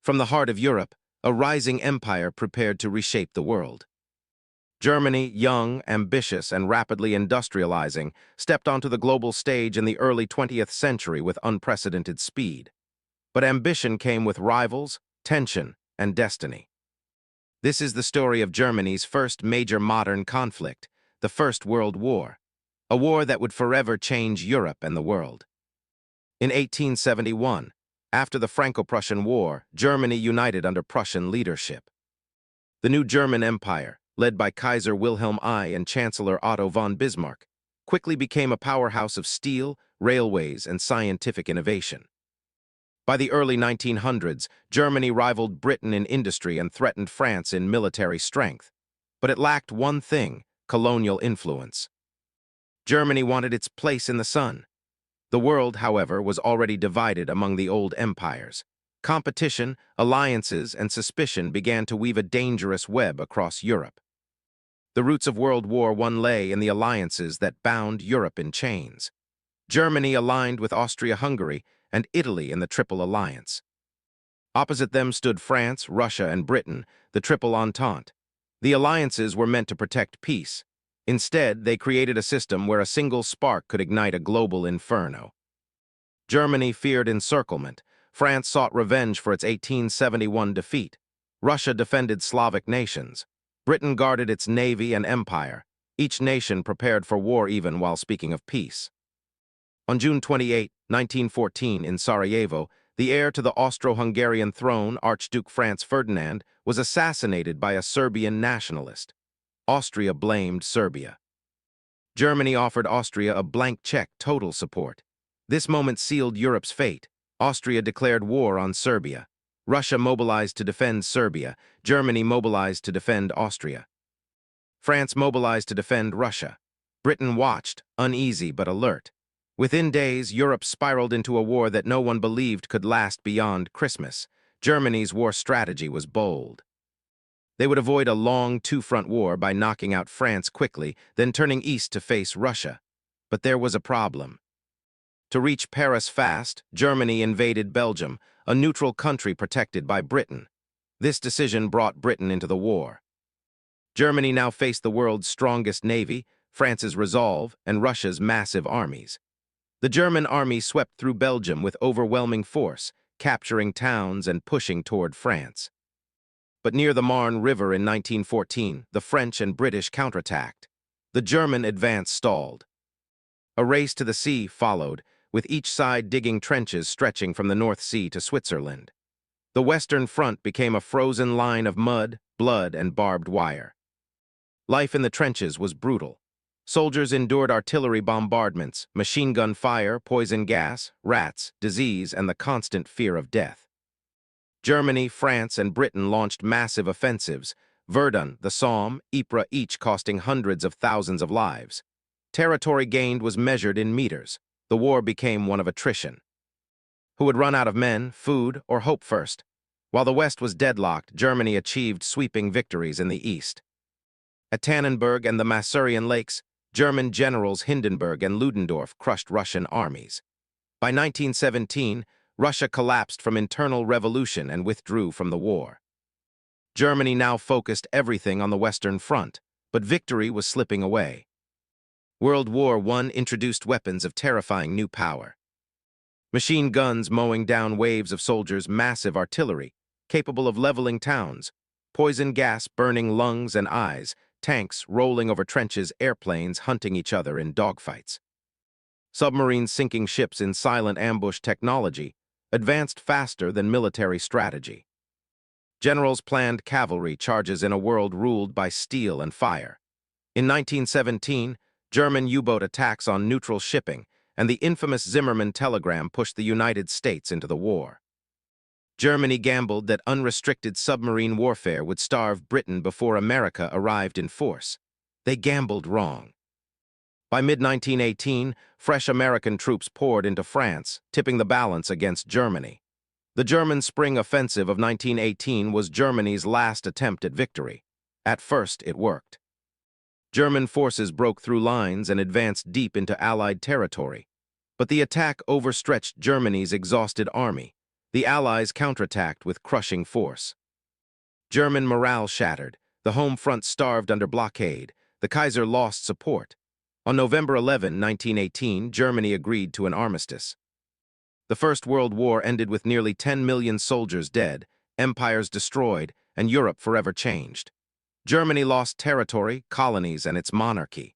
From the heart of Europe, a rising empire prepared to reshape the world. Germany, young, ambitious, and rapidly industrializing, stepped onto the global stage in the early 20th century with unprecedented speed. But ambition came with rivals, tension, and destiny. This is the story of Germany's first major modern conflict, the First World War, a war that would forever change Europe and the world. In 1871, after the Franco-Prussian War, Germany united under Prussian leadership. The new German Empire, led by Kaiser Wilhelm I and Chancellor Otto von Bismarck, quickly became a powerhouse of steel, railways, and scientific innovation. By the early 1900s, Germany rivaled Britain in industry and threatened France in military strength. But it lacked one thing: colonial influence. Germany wanted its place in the sun. The world, however, was already divided among the old empires. Competition, alliances, and suspicion began to weave a dangerous web across Europe. The roots of World War I lay in the alliances that bound Europe in chains. Germany aligned with Austria-Hungary and Italy in the Triple Alliance. Opposite them stood France, Russia, and Britain, the Triple Entente. The alliances were meant to protect peace. Instead, they created a system where a single spark could ignite a global inferno. Germany feared encirclement. France sought revenge for its 1871 defeat. Russia defended Slavic nations. Britain guarded its navy and empire. Each nation prepared for war even while speaking of peace. On June 28, 1914, in Sarajevo, the heir to the Austro-Hungarian throne, Archduke Franz Ferdinand, was assassinated by a Serbian nationalist. Austria blamed Serbia. Germany offered Austria a blank check total support. This moment sealed Europe's fate. Austria declared war on Serbia. Russia mobilized to defend Serbia. Germany mobilized to defend Austria. France mobilized to defend Russia. Britain watched, uneasy but alert. Within days, Europe spiraled into a war that no one believed could last beyond Christmas. Germany's war strategy was bold. They would avoid a long two-front war by knocking out France quickly, then turning east to face Russia. But there was a problem. To reach Paris fast, Germany invaded Belgium, a neutral country protected by Britain. This decision brought Britain into the war. Germany now faced the world's strongest navy, France's resolve, and Russia's massive armies. The German army swept through Belgium with overwhelming force, capturing towns and pushing toward France. But near the Marne River in 1914, the French and British counterattacked. The German advance stalled. A race to the sea followed, with each side digging trenches stretching from the North Sea to Switzerland. The Western Front became a frozen line of mud, blood, and barbed wire. Life in the trenches was brutal. Soldiers endured artillery bombardments, machine gun fire, poison gas, rats, disease, and the constant fear of death. Germany, France, and Britain launched massive offensives. Verdun, the Somme, Ypres, each costing hundreds of thousands of lives. Territory gained was measured in meters. The war became one of attrition. Who would run out of men, food, or hope first? While the West was deadlocked, Germany achieved sweeping victories in the East. At Tannenberg and the Masurian Lakes, German generals Hindenburg and Ludendorff crushed Russian armies. By 1917, Russia collapsed from internal revolution and withdrew from the war. Germany now focused everything on the Western Front, but victory was slipping away. World War I introduced weapons of terrifying new power. Machine guns mowing down waves of soldiers, massive artillery, capable of leveling towns, poison gas burning lungs and eyes, tanks rolling over trenches, airplanes hunting each other in dogfights. Submarines sinking ships in silent ambush technology, advanced faster than military strategy. Generals planned cavalry charges in a world ruled by steel and fire. In 1917, German U-boat attacks on neutral shipping and the infamous Zimmermann telegram pushed the United States into the war. Germany gambled that unrestricted submarine warfare would starve Britain before America arrived in force. They gambled wrong. By mid-1918, fresh American troops poured into France, tipping the balance against Germany. The German Spring Offensive of 1918 was Germany's last attempt at victory. At first, it worked. German forces broke through lines and advanced deep into Allied territory. But the attack overstretched Germany's exhausted army. The Allies counterattacked with crushing force. German morale shattered. The home front starved under blockade. The Kaiser lost support. On November 11, 1918, Germany agreed to an armistice. The First World War ended with nearly 10 million soldiers dead, empires destroyed, and Europe forever changed. Germany lost territory, colonies, and its monarchy.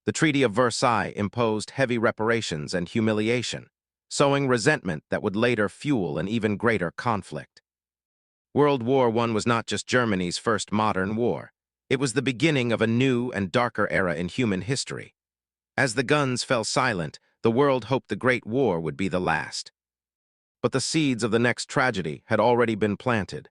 The Treaty of Versailles imposed heavy reparations and humiliation, sowing resentment that would later fuel an even greater conflict. World War I was not just Germany's first modern war. It was the beginning of a new and darker era in human history. As the guns fell silent, the world hoped the Great War would be the last. But the seeds of the next tragedy had already been planted.